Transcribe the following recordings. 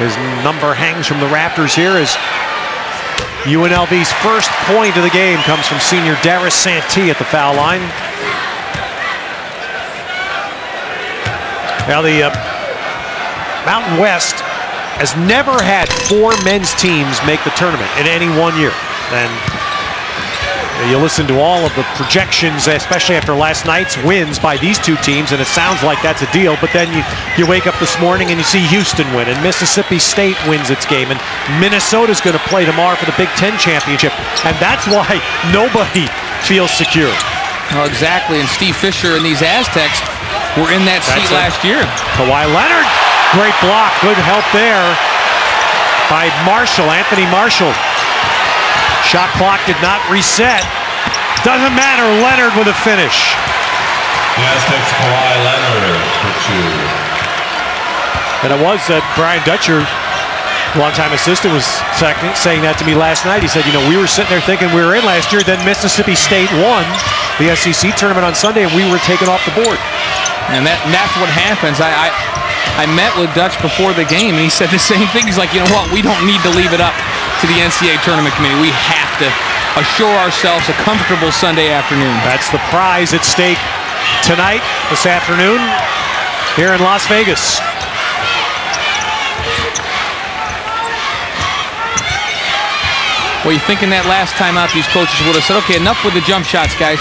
His number hangs from the rafters here as UNLV's first point of the game comes from senior Darius Santee at the foul line. Now the Mountain West has never had 4 men's teams make the tournament in any one year. And you listen to all of the projections, especially after last night's wins by these two teams, and it sounds like that's a deal. But then you wake up this morning and you see Houston win, and Mississippi State wins its game, and Minnesota's going to play tomorrow for the Big Ten championship. And that's why nobody feels secure. Well, exactly. And Steve Fisher and these Aztecs were in that seat last year. Kawhi Leonard, great block, good help there by Marshall, Anthony Marshall. Shot clock did not reset. Doesn't matter, Leonard with a finish. The Aztecs, Kawhi Leonard for 2. And it was Brian Dutcher, longtime assistant, was saying that to me last night. He said, you know, we were sitting there thinking we were in last year, then Mississippi State won the SEC tournament on Sunday, and we were taken off the board. And that's what happens. I met with Dutch before the game, and he said the same thing. He's like, you know what, we don't need to leave it up to the NCAA tournament committee. We have to assure ourselves a comfortable Sunday afternoon. That's the prize at stake tonight, this afternoon, here in Las Vegas. Well, you thinking that last time out, these coaches would have said, okay, enough with the jump shots, guys.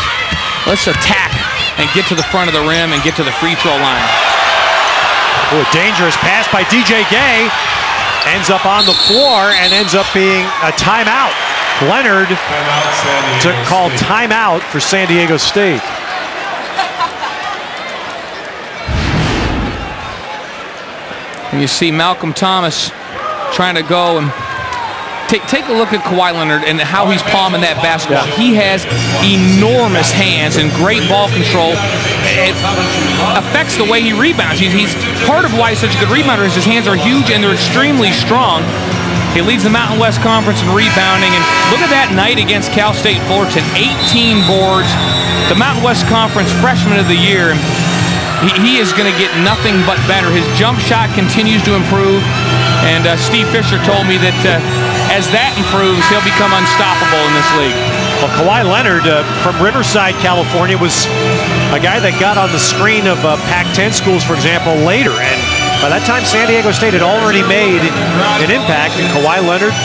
Let's attack and get to the front of the rim and get to the free throw line. Oh, a dangerous pass by DJ Gay. Ends up on the floor and ends up being a timeout. Leonard to call timeout for San Diego State. And you see Malcolm Thomas trying to go and take a look at Kawhi Leonard and how he's palming that basketball. Yeah. He has enormous hands and great ball control. It affects the way he rebounds. He's part of why he's such a good rebounder is his hands are huge and they're extremely strong. He leads the Mountain West Conference in rebounding, and look at that night against Cal State Fullerton, 18 boards, the Mountain West Conference Freshman of the Year. He is going to get nothing but better. His jump shot continues to improve, and Steve Fisher told me that as that improves, he'll become unstoppable in this league. Well, Kawhi Leonard from Riverside, California, was a guy that got on the screen of Pac-10 schools, for example, later. And by that time, San Diego State had already made an impact, and Kawhi Leonard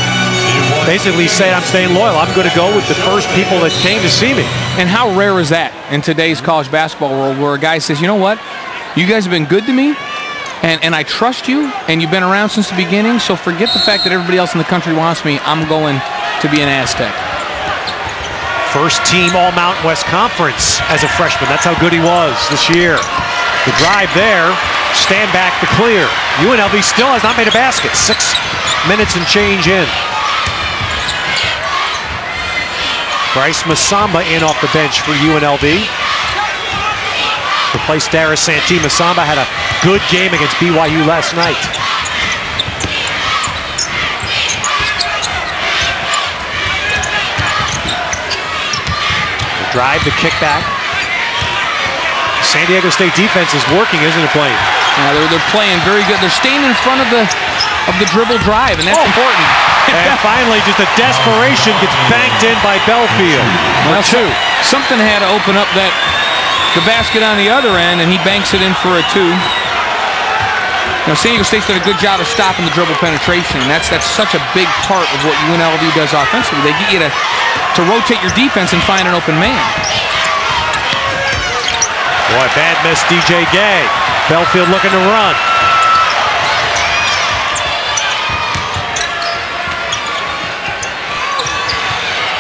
basically said, I'm staying loyal. I'm going to go with the first people that came to see me. And how rare is that in today's college basketball world, where a guy says, you know what, you guys have been good to me, and I trust you, and you've been around since the beginning, so forget the fact that everybody else in the country wants me. I'm going to be an Aztec. First team All-Mountain West Conference as a freshman. That's how good he was this year. The drive there, stand back to clear. UNLV still has not made a basket. 6 minutes and change in. Bryce Masamba in off the bench for UNLV. Replaced Darius Santee. Masamba had a good game against BYU last night. The drive, the kickback. San Diego State defense is working, isn't it, playing? Yeah, they're playing very good. They're staying in front of the dribble drive, and that's important. And finally, just a desperation gets banked in by Belfield. Well, something had to open up the basket on the other end, and he banks it in for a 2. Now, San Diego State's done a good job of stopping the dribble penetration, and that's such a big part of what UNLV does offensively. They get you to rotate your defense and find an open man. Boy, bad miss, DJ Gay. Belfield looking to run.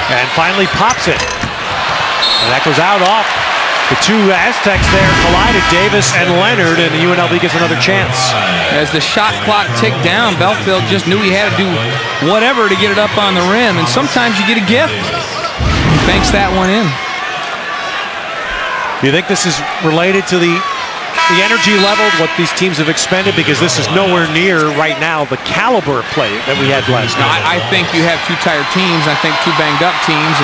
And finally pops it. And that goes out off. The two Aztecs there collided, Davis and Leonard, and UNLV gets another chance. As the shot clock ticked down, Belfield just knew he had to do whatever to get it up on the rim, and sometimes you get a gift. He banks that one in. Do you think this is related to the energy level, what these teams have expended? Because this is nowhere near right now the caliber of play that we had last night. I think you have 2 tired teams. I think 2 banged up teams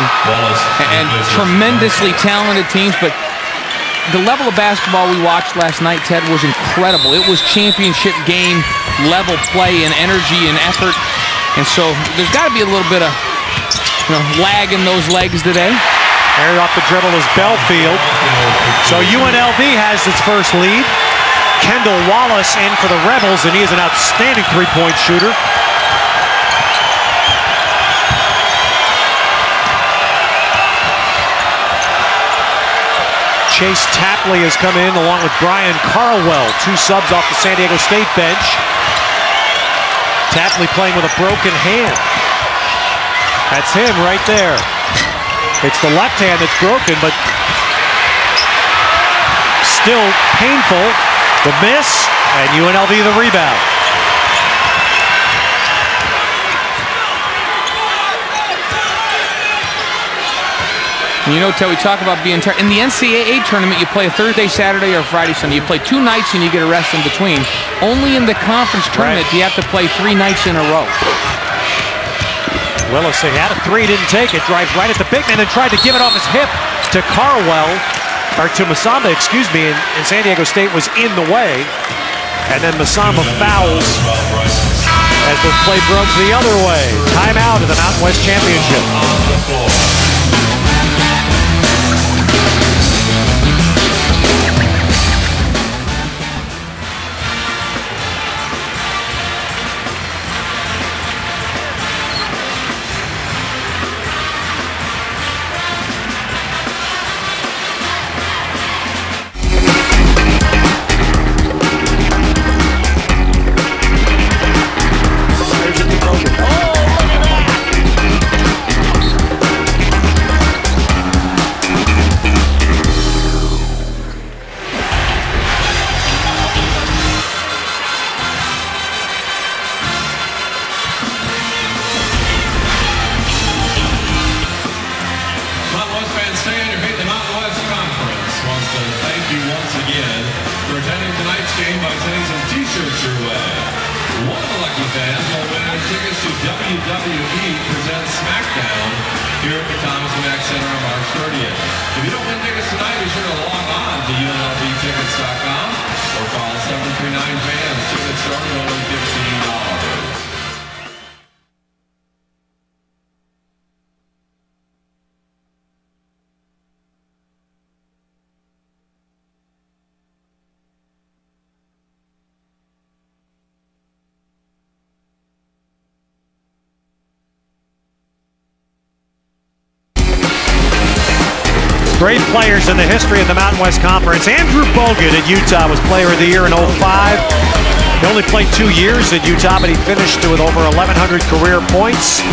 and tremendously talented teams. But the level of basketball we watched last night, Ted, was incredible. It was championship game level play and energy and effort. And so there's got to be a little bit of lag in those legs today. There off the dribble is Belfield. So UNLV has its first lead. Kendall Wallace in for the Rebels, and he is an outstanding three-point shooter. Chase Tapley has come in along with Brian Carlwell, two subs off the San Diego State bench. Tapley playing with a broken hand. That's him right there. It's the left hand that's broken, but still painful. The miss, and UNLV the rebound. You know, Ted, we talk about being tired. In the NCAA tournament, you play a Thursday, Saturday, or Friday, Sunday. You play 2 nights and you get a rest in between. Only in the conference tournament do you have to play 3 nights in a row. Willis, he had a three, didn't take it. Drives right at the big man and tried to give it off his hip to Carwell, or to Masamba, excuse me, and San Diego State was in the way. And then Masamba fouls as the play broke the other way. Timeout of the Mountain West Championship. Great players in the history of the Mountain West Conference. Andrew Bogut at Utah was Player of the Year in 05. He only played 2 years at Utah, but he finished with over 1,100 career points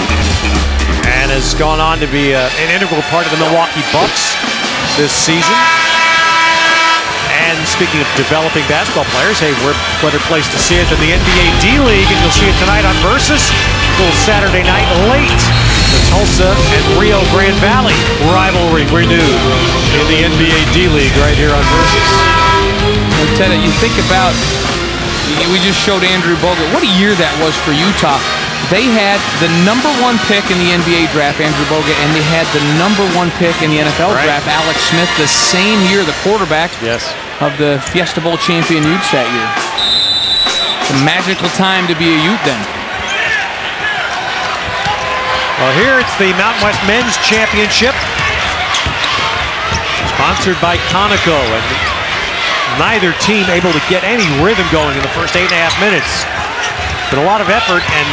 and has gone on to be an integral part of the Milwaukee Bucks this season. And speaking of developing basketball players, hey, we're better place to see it than the NBA D-League, and you'll see it tonight on Versus. Little Saturday night late. The Tulsa and Rio Grande Valley rivalry renewed in the NBA D-League right here on Versus. Lieutenant, you think about, we just showed Andrew Bogut. What a year that was for Utah. They had the #1 pick in the NBA draft, Andrew Bogut, and they had the #1 pick in the NFL draft, Alex Smith, the same year, the quarterback of the Fiesta Bowl champion Utes that year. It's a magical time to be a Ute then. Well, here it's the Mountain West Men's Championship, sponsored by Conoco, and neither team able to get any rhythm going in the first 8.5 minutes. But a lot of effort and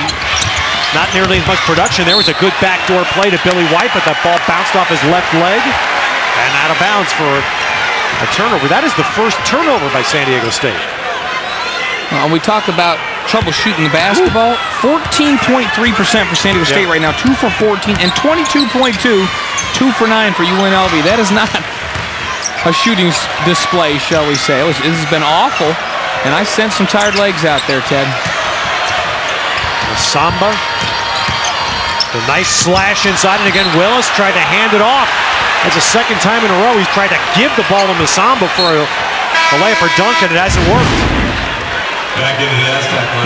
not nearly as much production. There was a good backdoor play to Billy White, but that ball bounced off his left leg and out of bounds for a turnover. That is the first turnover by San Diego State. We talk about troubleshooting the basketball. 14.3% for San Diego State right now, 2 for 14, and 22.2, 2 for 9 for UNLV. That is not a shooting display, shall we say. This has been awful, and I sense some tired legs out there, Ted. Masamba, the nice slash inside, and again Willis tried to hand it off. That's the second time in a row he's tried to give the ball to Masamba for a layup or dunk, and it hasn't worked.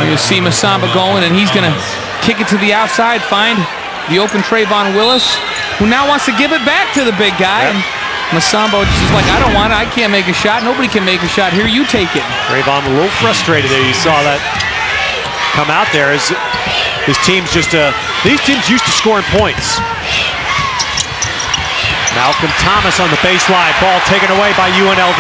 You see Masamba going, and he's going to kick it to the outside, find the open Trayvon Willis, who now wants to give it back to the big guy. And Masamba just like, I don't want it. I can't make a shot. Nobody can make a shot. Here, you take it. Trayvon a little frustrated there. You saw that come out there. His team's just these teams used to scoring points. Malcolm Thomas on the baseline. Ball taken away by UNLV.